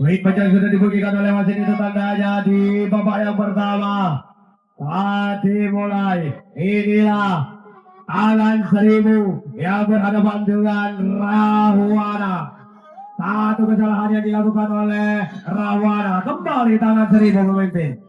Baik, baca sudah dibuktikan oleh wasit itu tandanya di babak yang pertama. Tadi mulai, inilah Tangan Seribu yang berhadapan dengan Rahwana. Satu kesalahan yang dilakukan oleh Rahwana. Kembali Tangan Seribu memimpin.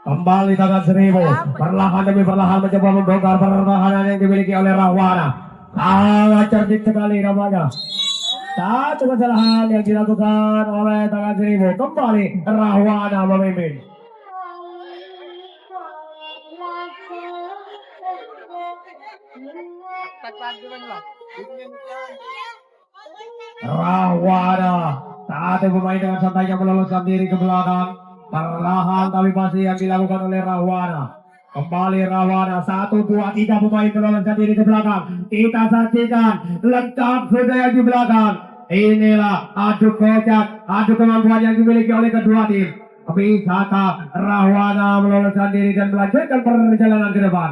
Kembali Tangan Seribu, perlahan demi perlahan mencoba membongkar pertahanan yang dimiliki oleh Rahwana. Sangat cerdik sekali namanya. Satu kesalahan yang dilakukan oleh Tangan Seribu. Kembali Rahwana memimpin. Rahwana, satu pemain dengan santainya meloloskan diri ke belakang. Perlahan tapi pasti yang dilakukan oleh Rahwana. Kembali Rahwana, 1, 2, 3 pemain meloloskan diri ke belakang. Kita saksikan lengkap sudah yang di belakang. Inilah adu kocak, adu kemampuan yang dimiliki oleh kedua tim. Bisakah Rahwana meloloskan diri dan melanjutkan perjalanan ke depan?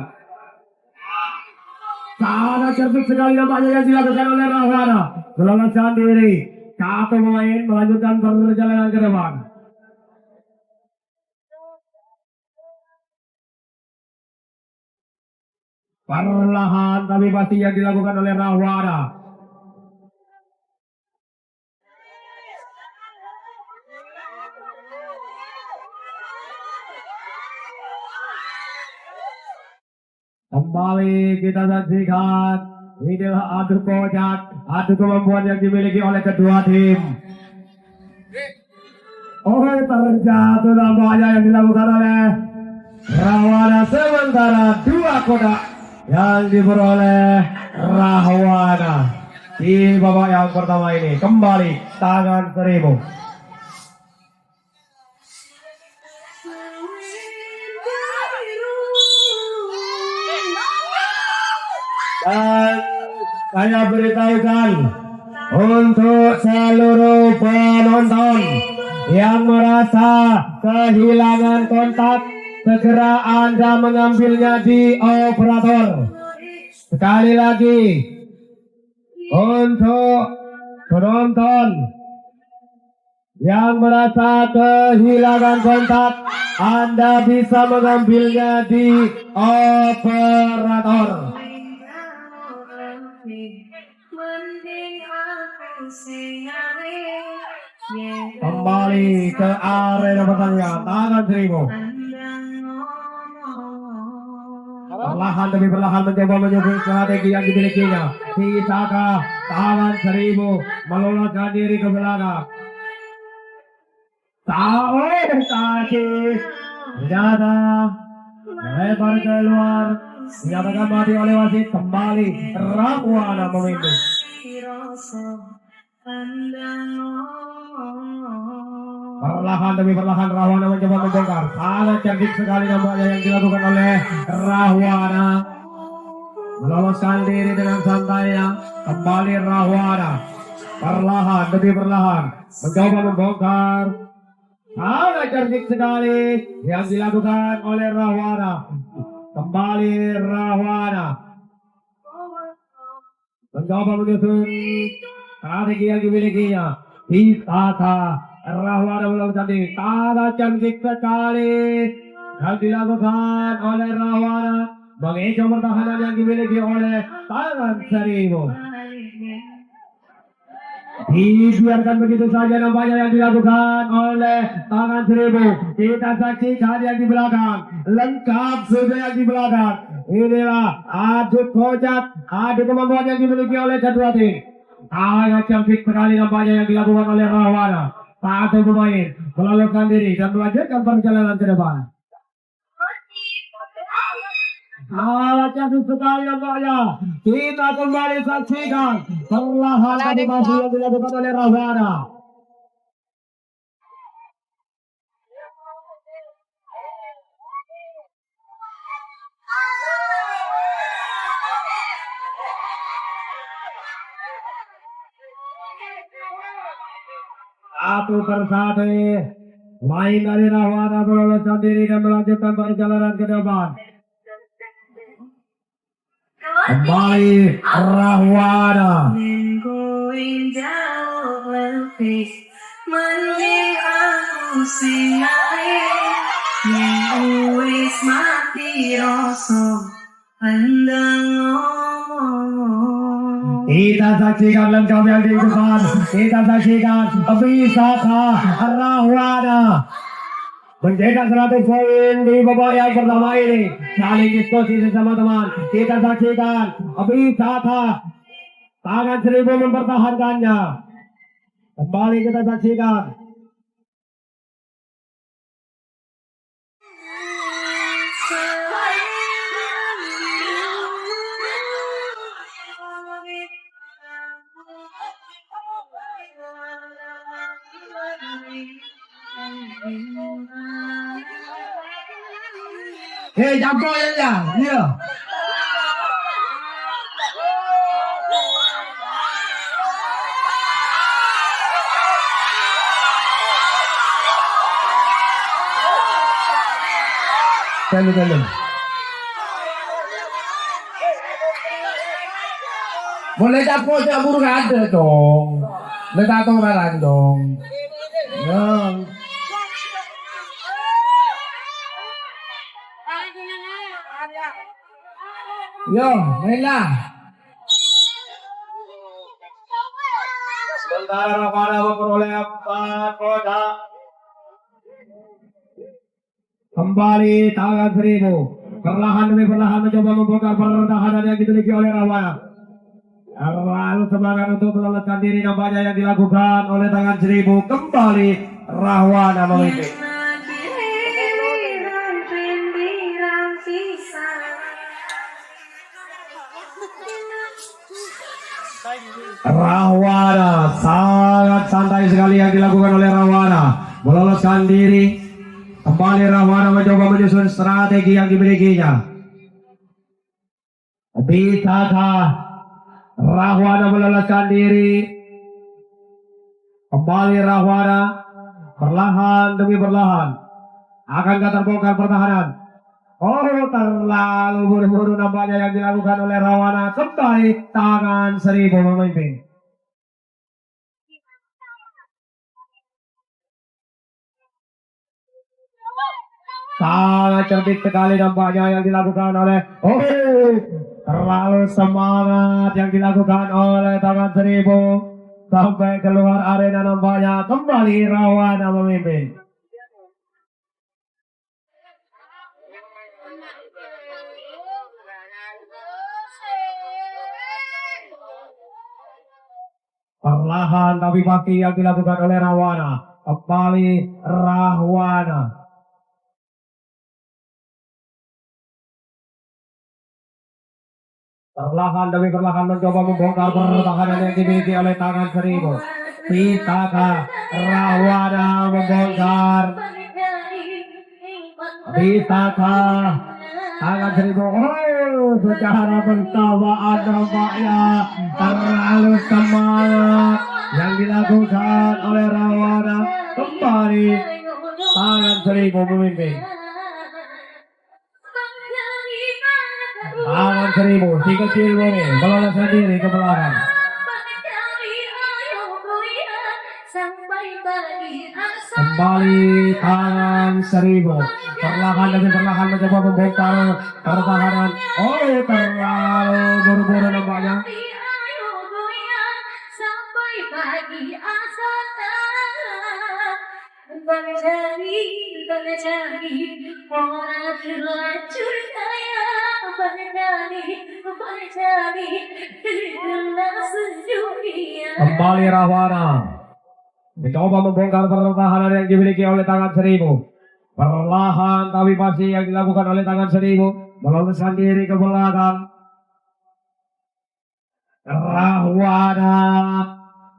Sangat cerdik sekali nampaknya yang dilakukan oleh Rahwana. Meloloskan diri, satu pemain melanjutkan perjalanan ke depan. Perlahan tapi pasti yang dilakukan oleh Rahwana. Kembali kita saksikan, inilah adu kocak, adu kemampuan yang dimiliki oleh kedua tim. Terjatuh nampaknya yang dilakukan oleh Rahwana, sementara 2 kotak yang diperoleh Rahwana di babak yang pertama ini. Kembali Tangan Seribu. Dan saya beritahukan untuk seluruh penonton yang merasa kehilangan kontak, segera Anda mengambilnya di operator. Sekali lagi, untuk penonton yang merasa kehilangan kontak, Anda bisa mengambilnya di operator. Kembali ke arena pertandingan Tangan Seribu. Perlahan demi perlahan mencoba menyusun strategi yang dimilikinya. Bisakah Tangan Seribu meloloskan diri ke belakang? Kaki ternyata lebar keluar, dinyatakan mati oleh wasit. Kembali Rahwana memimpin. Perlahan demi perlahan Rahwana mencoba membongkar. Sangat cerdik sekali nampaknya yang dilakukan oleh Rahwana. Meloloskan diri dengan santainya. Kembali Rahwana. Perlahan demi perlahan mencoba membongkar. Sangat cerdik sekali yang dilakukan oleh Rahwana. Kembali Rahwana mencoba menyusun strategi yang dimilikinya. Bisakah Rahwana meloloskan diri? Sangat cantik sekali yang dilakukan oleh Rahwana. Mengecoh pertahanan yang dimiliki oleh Tangan Seribu. Dibiarkan begitu saja nampaknya yang dilakukan oleh Tangan Seribu. Kita saksikan yang di belakang. Lengkap sudah yang di belakang. Inilah adu kemampuan yang dimiliki oleh kedua tim. Sangat cantik sekali nampaknya yang dilakukan oleh Rahwana. Satu pemain meloloskan diri dan melanjutkan perjalanan ke depan. Sangat cantik sekali nampaknya. Kita kembali saksikan perlahan animasi yang dilakukan oleh Rahwana. Satu persatu main dari Rahwana meloloskan diri dan melanjutkan perjalanan ke depan. Kembali Rahwana. Mingguin jauh lebih mending aku singain wis mati rasa pandang ngomong. Kita saksikan lengkap yang di depan. Kita saksikan bisakah Rahwana mencetak 100 poin di babak yang pertama ini. Saling diskusi sesama teman. Kita saksikan bisakah tangan 1000 mempertahankannya. Kembali kita saksikan. Hei, jangan ya, ya. Telu. Boleh dapur cabur ada dong. Letak orang dong. Ya. Yo, mainlah. Sementara Rahwana memperoleh 4 kotak. Kembali tangan 1000. Perlahan demi perlahan mencoba membongkar pertahanan yang dimiliki oleh Rahwana. Lalu semangat untuk meloloskan diri nampaknya yang dilakukan oleh tangan 1000. Kembali Rahwana memimpin. Rahwana sangat santai sekali yang dilakukan oleh Rahwana, meloloskan diri. Kembali Rahwana mencoba menyusun strategi yang dimilikinya. Bisakah Rahwana meloloskan diri? Kembali Rahwana perlahan demi perlahan. Akankah terbongkar pertahanan? Oh, terlalu buru-buru nampaknya yang dilakukan oleh Rahwana. Kembali tangan 1000 memimpin. Sangat cerdik sekali nampaknya yang dilakukan oleh terlalu semangat yang dilakukan oleh tangan 1000 sampai keluar arena nampaknya. Kembali Rahwana memimpin. Perlahan tapi pasti yang dilakukan oleh Rahwana. Kembali Rahwana. Perlahan demi perlahan mencoba membongkar pertahanan yang dimiliki oleh tangan 1000. Bisakah Rahwana membongkar? Bisakah tangan 1000? Oh, secara bersamaan nampaknya terlalu semangat yang dilakukan oleh Rahwana. Kembali tangan 1000 memimpin. Tangan 1000 si kecil ini meloloskan diri ke belakang. Kembali tangan 1000 perlahan demi perlahan mencoba membongkar pertahanan. Oh, terlalu buru-buru nampaknya. Bang jari, orang terlanjur kaya, Kembali Rahwana mencoba membongkar pertahanan yang dimiliki oleh tangan seribu. Perlahan tapi pasti yang dilakukan oleh tangan seribu meloloskan diri ke belakang. Rahwana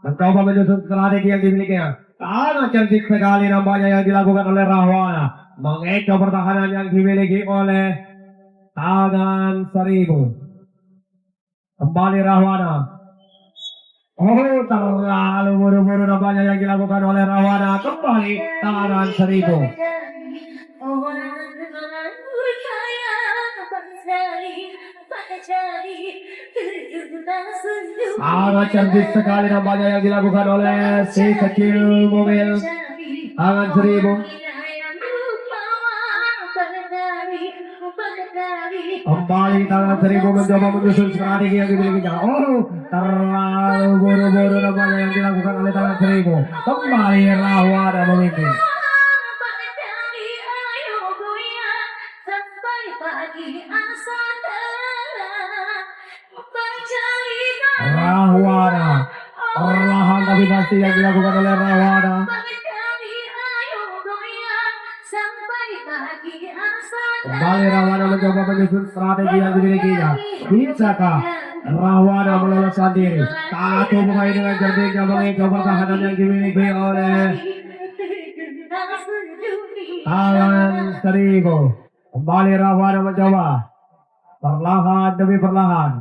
mencoba menyusun strategi yang dimilikinya. Sangat cantik sekali nampaknya yang dilakukan oleh Rahwana. Mengecoh pertahanan yang dimiliki oleh tangan seribu. Kembali Rahwana. Oh, terlalu buru-buru nampaknya yang dilakukan oleh Rahwana. Kembali tangan seribu. Sangat cantik sekali nampaknya yang dilakukan oleh si kecil mobil tangan seribu. Kembali tangan seribu mencoba menyusun strategi yang dimilikinya. Oh, terlalu buru-buru nampaknya yang dilakukan oleh tangan seribu. Kembali Rahwana memimpin. Rahwana perlahan tapi pasti yang dilakukan oleh Rahwana. Kembali Rahwana mencoba menyusun strategi yang dimilikinya. Bisakah Rahwana meloloskan diri? Satu pemain dengan cerdiknya mengecoh pertahanan yang dimiliki oleh tangan seribu. Kembali Rahwana mencoba perlahan demi perlahan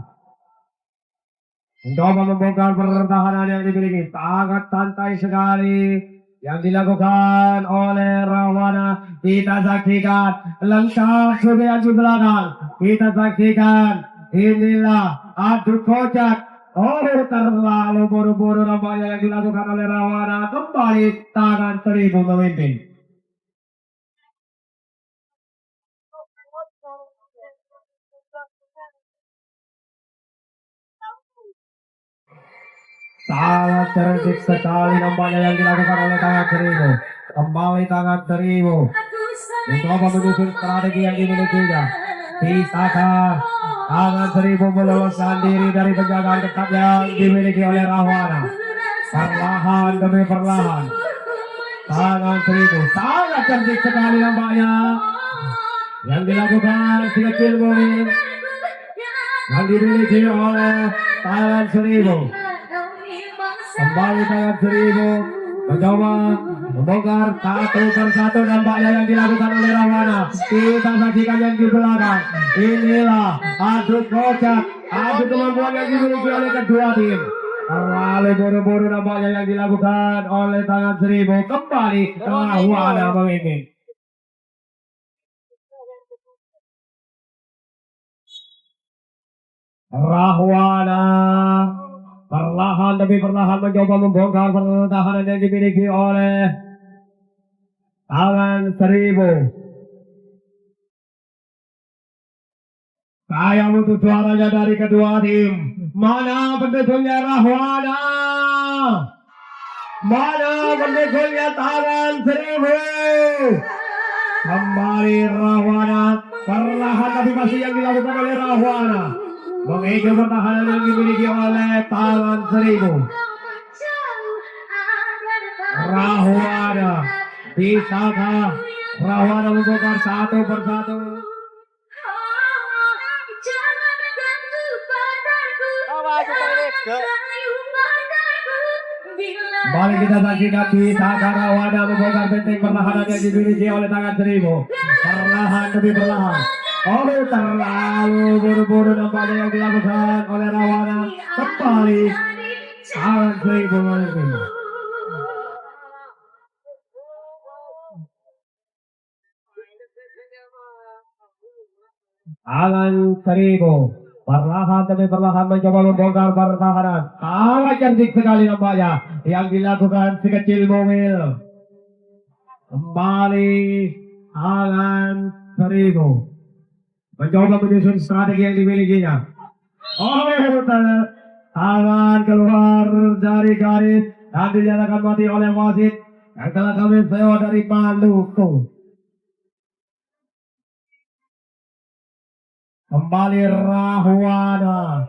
mencoba membongkar pertahanan yang dimiliki. Sangat santai sekali yang dilakukan oleh Rahwana. Kita saksikan lengkap sudah di belakang. Kita saksikan inilah adu kocak. Oh, terlalu buru-buru nampaknya yang dilakukan oleh Rahwana. Kembali tangan seribu memimpin. Sangat cerdik sekali nampaknya yang dilakukan oleh tangan seribu. Kembali tangan seribu mencoba menyusun strategi yang dimilikinya. Bisakah tangan seribu meloloskan diri dari penjagaan ketat yang dimiliki oleh Rahwana? Perlahan demi perlahan tangan seribu sangat cerdik sekali nampaknya yang dilakukan si kecil mobil yang dimiliki oleh tangan seribu. Kembali tangan seribu mencoba membongkar satu persatu nampaknya yang dilakukan oleh Rahwana. Kita saksikan yang di belakang. Inilah adu kocak, adu kemampuan yang dimiliki oleh kedua tim. Terlalu buru-buru nampaknya yang dilakukan oleh tangan seribu. Kembali Rahwana memimpin. Rahwana perlahan demi perlahan mencoba membongkar pertahanan yang dimiliki oleh tangan seribu. Saya butuh suaranya dari kedua tim. Mana pendukungnya Rahwana? Mana pendukungnya tangan seribu? Kembali Rahwana. Perlahan tapi masih yang dilakukan oleh Rahwana. Mengejar pertahanan yang dimiliki oleh tangan seribu. Rahwana. Bisakah Rahwana membongkar satu persatu? Kembali kita saksikan bisakah Rahwana membongkar benteng pertahanan yang dimiliki oleh tangan seribu. Perlahan demi perlahan. Oh, terlalu buru-buru nampaknya yang dilakukan oleh Rahwana. Kembali tangan seribu memimpin. Tangan seribu perlahan demi perlahan mencoba membongkar pertahanan. Sangat cantik sekali nampaknya yang dilakukan si kecil mobil. Kembali tangan seribu mencoba menyusun strategi yang dimilikinya. Oh, tangan keluar dari garis dan dinyatakan mati oleh wasit yang telah kami sewa dari Maluku. Kembali Rahwana.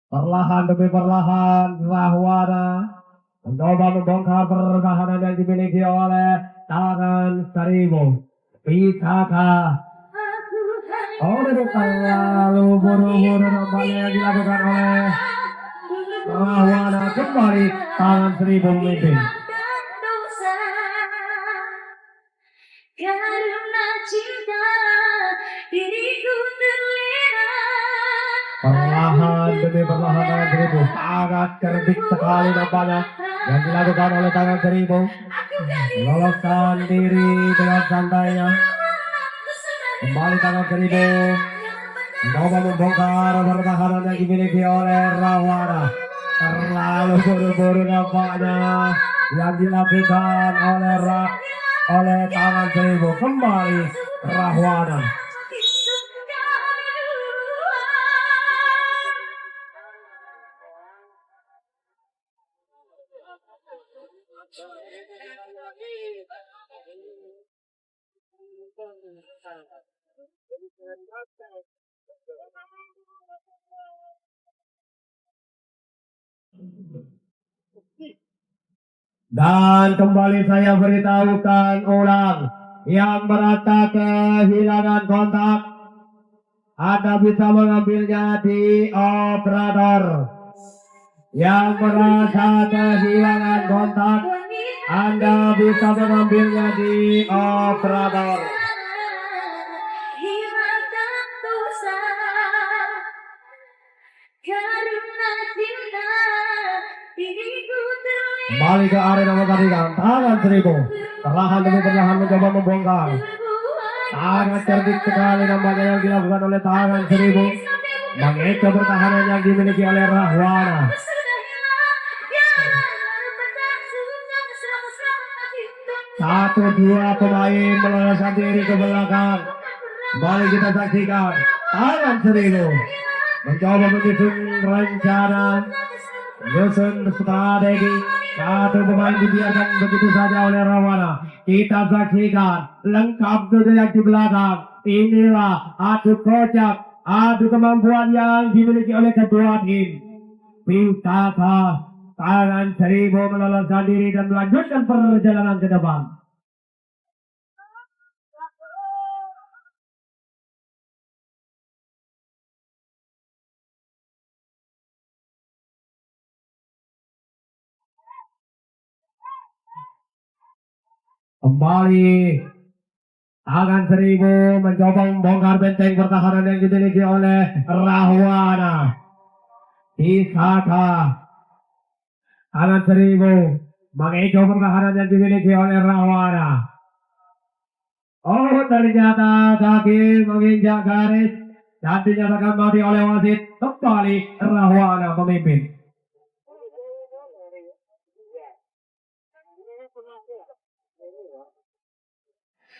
Perlahan demi perlahan Rahwana mencoba membongkar pertahanan yang dimiliki oleh tangan Seribu. Bisakah? Terlalu buru-buru nampaknya yang dilakukan oleh Rahwana. Kembali tangan Seribu memimpin. Karena cinta diriku terlena. Perlahan demi perlahan tangan Seribu sangat cerdik sekali nampaknya yang dilakukan oleh tangan Seribu. Meloloskan diri dengan santainya. Kembali tangan Seribu mencoba membongkar pertahanan yang dimiliki oleh Rahwana. Terlalu buru-buru nampaknya yang dilakukan oleh tangan Seribu. Kembali Rahwana. Dan kembali saya beritahukan ulang, yang merasa kehilangan kontak, Anda bisa mengambilnya di operator. Yang merasa kehilangan kontak, Anda bisa mengambilnya di operator. Kembali ke arena pertandingan, tangan Seribu perlahan demi perlahan mencoba membongkar. Sangat cerdik sekali nampaknya yang dilakukan oleh tangan Seribu, mengecoh pertahanan yang dimiliki oleh Rahwana. Satu dua pemain meloloskan diri ke belakang. Kembali kita saksikan tangan Seribu mencoba menyusun rencana, menyusun strategi. Satu pemain dibiarkan begitu saja oleh Rahwana. Kita saksikan lengkap sudah yang di belakang. Inilah adu kocak, adu kemampuan yang dimiliki oleh kedua tim. Bisakah tangan Seribu meloloskan diri dan melanjutkan perjalanan ke depan? Kembali tangan Seribu mencoba membongkar benteng pertahanan yang dimiliki oleh Rahwana. Bisakah tangan Seribu mengecoh pertahanan yang dimiliki oleh Rahwana? Oh, ternyata kaki menginjak garis dan dinyatakan mati oleh wasit. Kembali Rahwana memimpin.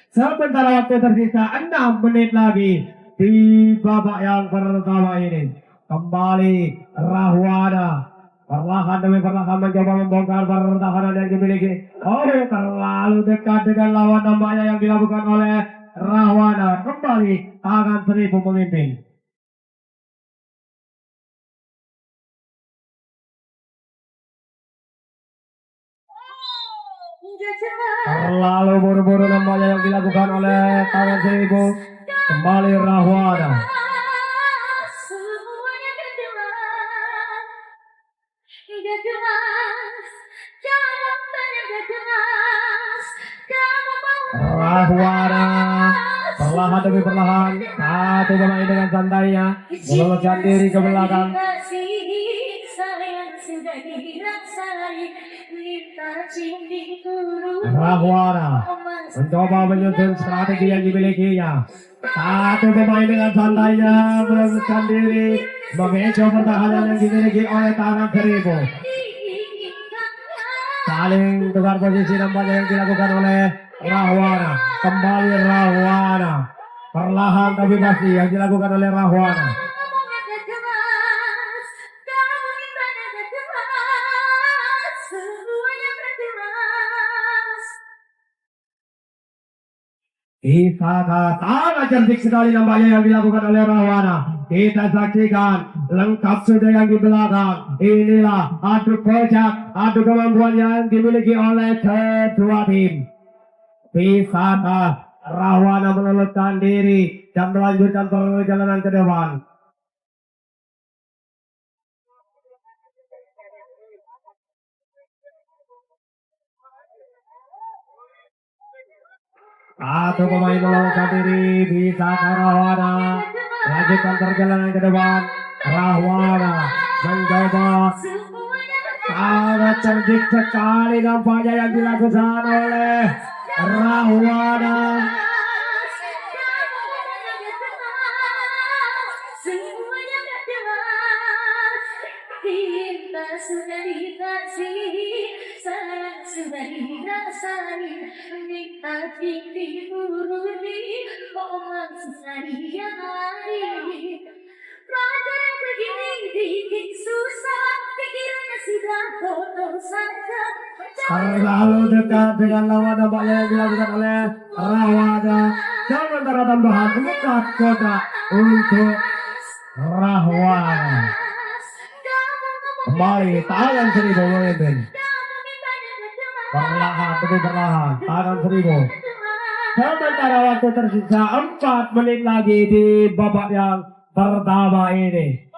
Sementara waktu tersisa 6 menit lagi di babak yang pertama ini. Kembali Rahwana perlahan demi perlahan mencoba membongkar pertahanan yang dimiliki. Oh, terlalu dekat dengan lawan nampaknya yang dilakukan oleh Rahwana. Kembali tangan Seribu memimpin. Terlalu buru-buru nampaknya yang dilakukan oleh tangan Seribu. Kembali Rahwana. Rahwana perlahan demi perlahan, satu pemain dengan santainya meloloskan diri ke belakang. Rahwana mencoba menyusun strategi yang dimilikinya. Satu pemain dengan santainya meloloskan diri, mengecoh pertahanan yang dimiliki oleh tangan Seribu. Saling tukar posisi nampaknya yang dilakukan oleh Rahwana. Kembali Rahwana perlahan tapi pasti yang dilakukan oleh Rahwana. Bisakah sangat cerdik sekali nampaknya yang dilakukan oleh Rahwana. Kita saksikan lengkap sudah yang di belakang. Inilah adu kocak, adu kemampuan yang dimiliki oleh kedua tim. Bisakah Rahwana meloloskan diri dan melanjutkan perjalanan ke depan? Satu pemain meloloskan diri, bisakah Rahwana lanjutkan perjalanan ke depan? Rahwana mencoba. Sangat cerdik sekali nampaknya yang dilakukan oleh Rahwana. Semuanya jelas, cinta sudah dikasih, sayang sudah dirasai, nikmati diuruni, momen susah diari. Pelajaran begini bikin susah, pikirannya sudah kotor saja. Terlalu dekat dengan lawan nampaknya yang dilakukan oleh Rahwana. Sementara tambahan 4 kotak untuk Rahwana. Kembali tangan seribu memimpin. Perlahan demi perlahan tangan seribu. Sementara waktu tersisa 4 menit lagi di babak yang pertama ini.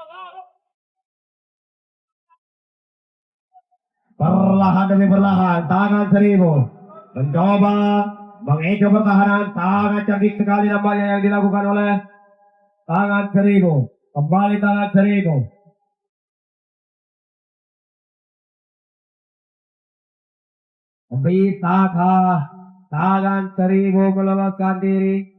Perlahan demi perlahan tangan seribu mencoba mengejar pertahanan. Sangat cerdik sekali nampaknya yang dilakukan oleh tangan seribu. Kembali tangan seribu. Bisakah tangan seribu meloloskan diri?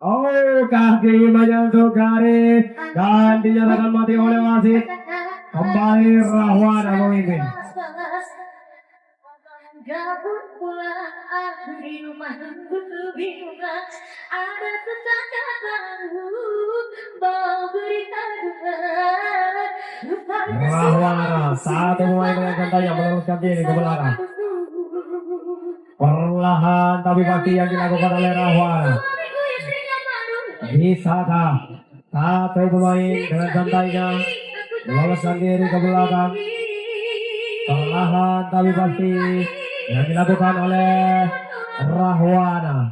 Oh, kaki menyentuh garis dan dinyatakan mati oleh wasit. Kembali Rahwana memimpin. Gabut pula aku di rumah butuh bingungan. Ada tetangga baru bawa berita duka. Rahwana satu pemain dengan santai yang meluruskan diri ke belakang. Perlahan tapi pasti yang dilakukan oleh Rahwana. Bisakah satu pemain dengan santainya meloloskan diri ke belakang? Perlahan tapi pasti yang dilakukan oleh Rahwana.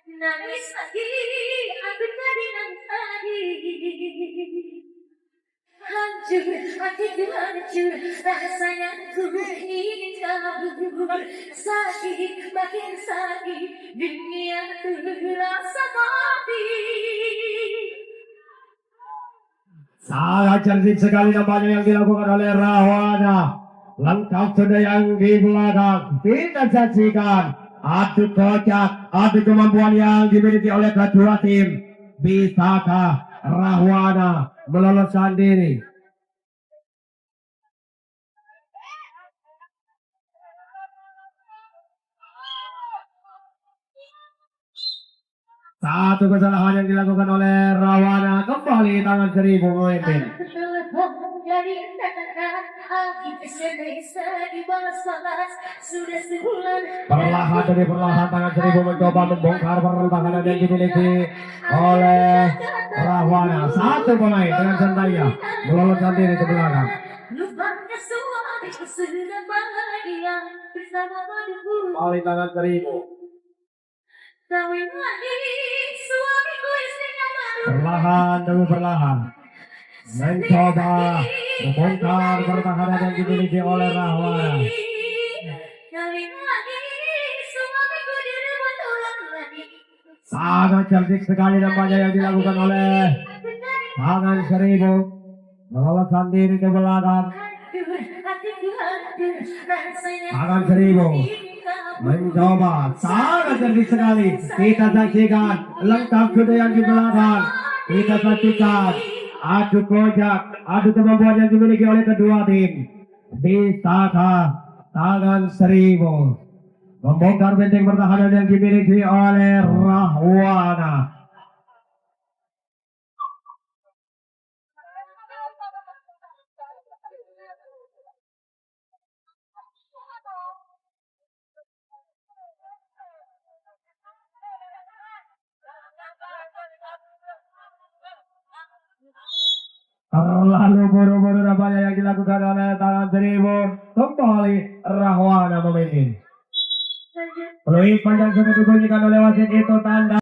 Nangis lagi, aku tadi nangis lagi. Hancur, hatiku hancur, rasanya ku ingin kabur. Sakit, makin sakit, dunia terasa mati. Sangat cerdik sekali nampaknya yang dilakukan oleh Rahwana. Lengkap sudah yang di belakang. Kita saksikan adu kocak, adu kemampuan yang dimiliki oleh kedua tim. Bisakah Rahwana meloloskan diri? Satu kesalahan yang dilakukan oleh Rahwana. Kembali tangan seribu memimpin. Aku telepon dari katakan hati bisa dibalas-balas. Sudah sebulan Perlahan demi perlahan tangan seribu mencoba membongkar pertahanan yang dimiliki oleh Rahwana. Satu pemain dengan santainya meloloskan diri ke belakang. lupanya suamiku sudah bahagia bersama padaku. Kembali tangan seribu. Kawin lagi suamiku istrinya baru. Perlahan demi perlahan mencoba membongkar pertahanan yang dimiliki oleh Rahwana. Kawin lagi suamiku direbut ulang lagi. Sangat cerdik sekali nampaknya yang dilakukan oleh tangan seribu meloloskan diri ke belakang. Tangan seribu mencoba sangat cerdik sekali. Kita saksikan lengkap sudah yang di belakang. Kita saksikan adu kocak, adu kemampuan yang dimiliki oleh kedua tim. Bisakah tangan seribu membongkar benteng pertahanan yang dimiliki oleh Rahwana? Lalu buru-buru nampaknya yang dilakukan oleh tangan Tribun. Kembali Rahwana memainkan. Peluit panjang seperti bunyikan oleh wasit itu tanda.